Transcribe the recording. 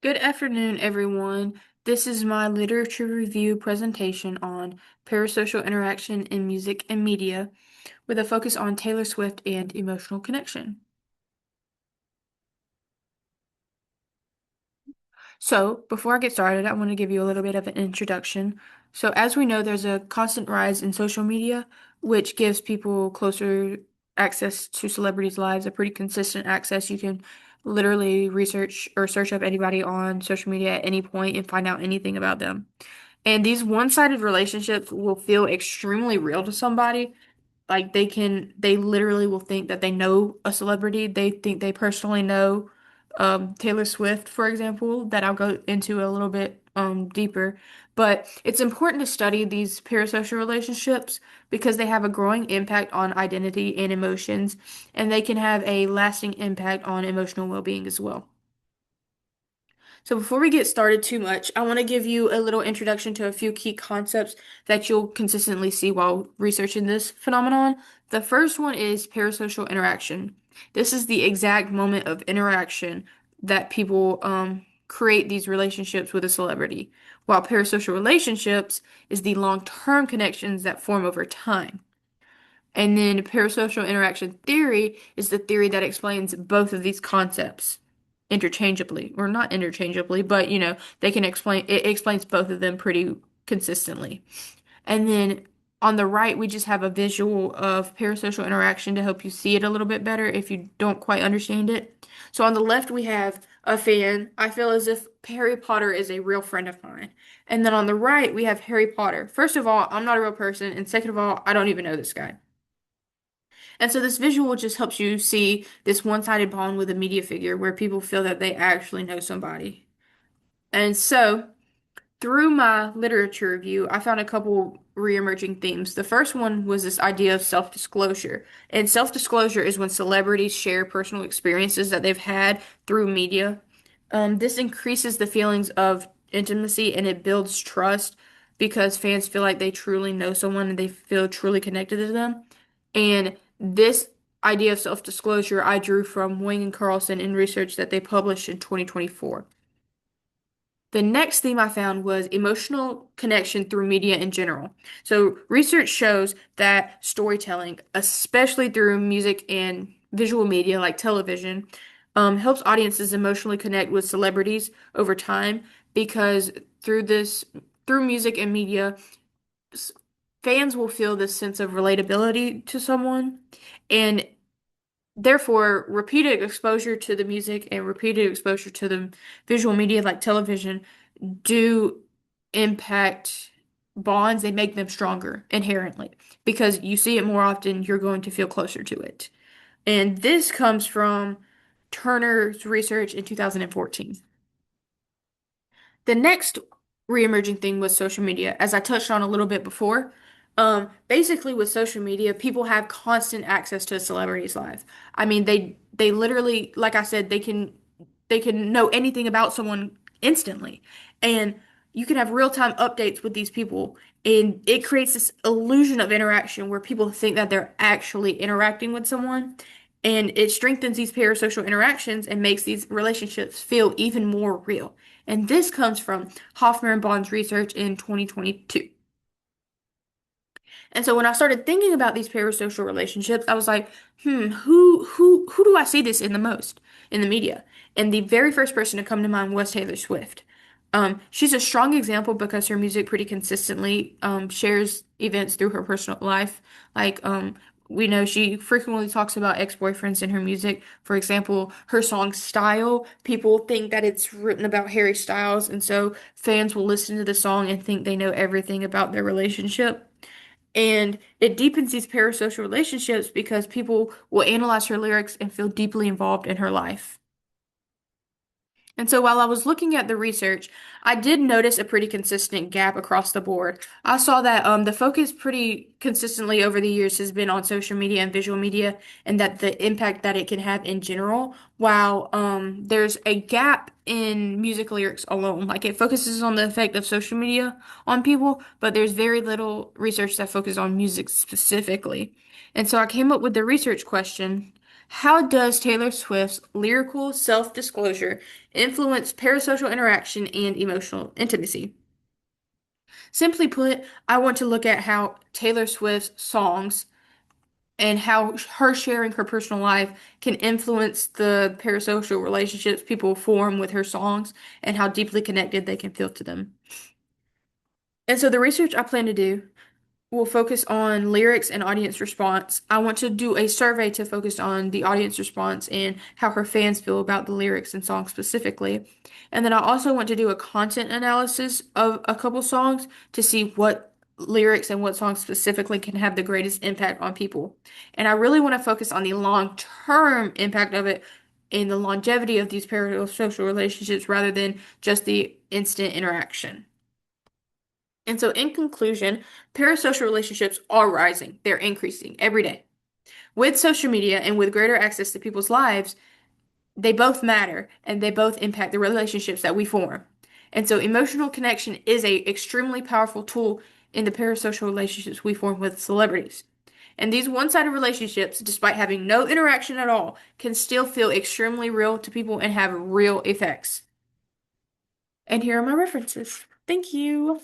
Good afternoon, everyone. This is my literature review presentation on parasocial interaction in music and media with a focus on Taylor Swift and emotional connection. So, before I get started, I want to give you a little bit of an introduction. So, as we know, there's a constant rise in social media, which gives people closer access to celebrities' lives, a pretty consistent access. You can literally research or search up anybody on social media at any point and find out anything about them. And these one-sided relationships will feel extremely real to somebody. Like they literally will think that they know a celebrity. They think they personally know Taylor Swift, for example, that I'll go into a little bit deeper. But it's important to study these parasocial relationships because they have a growing impact on identity and emotions, and they can have a lasting impact on emotional well-being as well. So before we get started too much, I want to give you a little introduction to a few key concepts that you'll consistently see while researching this phenomenon. The first one is parasocial interaction. This is the exact moment of interaction that people create these relationships with a celebrity, while parasocial relationships is the long-term connections that form over time. And then parasocial interaction theory is the theory that explains both of these concepts interchangeably, or not interchangeably, but they can explain it explains both of them pretty consistently. And then on the right, we just have a visual of parasocial interaction to help you see it a little bit better if you don't quite understand it. So on the left, we have a fan. I feel as if Harry Potter is a real friend of mine. And then on the right, we have Harry Potter. First of all, I'm not a real person, and second of all, I don't even know this guy. And so this visual just helps you see this one-sided bond with a media figure where people feel that they actually know somebody. And so through my literature review, I found a couple reemerging themes. The first one was this idea of self-disclosure. And self-disclosure is when celebrities share personal experiences that they've had through media. This increases the feelings of intimacy and it builds trust because fans feel like they truly know someone and they feel truly connected to them. And this idea of self-disclosure I drew from Wing and Carlson in research that they published in 2024. The next theme I found was emotional connection through media in general. So, research shows that storytelling, especially through music and visual media like television, helps audiences emotionally connect with celebrities over time because through this, through music and media, s- fans will feel this sense of relatability to someone. And therefore, repeated exposure to the music and repeated exposure to the visual media like television do impact bonds. They make them stronger inherently because you see it more often, you're going to feel closer to it. And this comes from Turner's research in 2014. The next reemerging thing was social media, as I touched on a little bit before. Basically, with social media, people have constant access to a celebrity's life. I mean, they literally, like I said, they can know anything about someone instantly, and you can have real-time updates with these people, and it creates this illusion of interaction where people think that they're actually interacting with someone, and it strengthens these parasocial interactions and makes these relationships feel even more real. And this comes from Hoffman and Bond's research in 2022. And so when I started thinking about these parasocial relationships, I was like, who do I see this in the most in the media? And the very first person to come to mind was Taylor Swift. She's a strong example because her music pretty consistently shares events through her personal life. Like we know she frequently talks about ex-boyfriends in her music. For example, her song Style, people think that it's written about Harry Styles, and so fans will listen to the song and think they know everything about their relationship. And it deepens these parasocial relationships because people will analyze her lyrics and feel deeply involved in her life. And so while I was looking at the research, I did notice a pretty consistent gap across the board. I saw that the focus pretty consistently over the years has been on social media and visual media and that the impact that it can have in general, while there's a gap in music lyrics alone. Like it focuses on the effect of social media on people, but there's very little research that focuses on music specifically. And so I came up with the research question. How does Taylor Swift's lyrical self-disclosure influence parasocial interaction and emotional intimacy? Simply put, I want to look at how Taylor Swift's songs and how her sharing her personal life can influence the parasocial relationships people form with her songs and how deeply connected they can feel to them. And so the research I plan to do will focus on lyrics and audience response. I want to do a survey to focus on the audience response and how her fans feel about the lyrics and songs specifically. And then I also want to do a content analysis of a couple songs to see what lyrics and what songs specifically can have the greatest impact on people. And I really want to focus on the long-term impact of it and the longevity of these parasocial relationships rather than just the instant interaction. And so, in conclusion, parasocial relationships are rising. They're increasing every day. With social media and with greater access to people's lives, they both matter and they both impact the relationships that we form. And so, emotional connection is a extremely powerful tool in the parasocial relationships we form with celebrities. And these one-sided relationships, despite having no interaction at all, can still feel extremely real to people and have real effects. And here are my references. Thank you.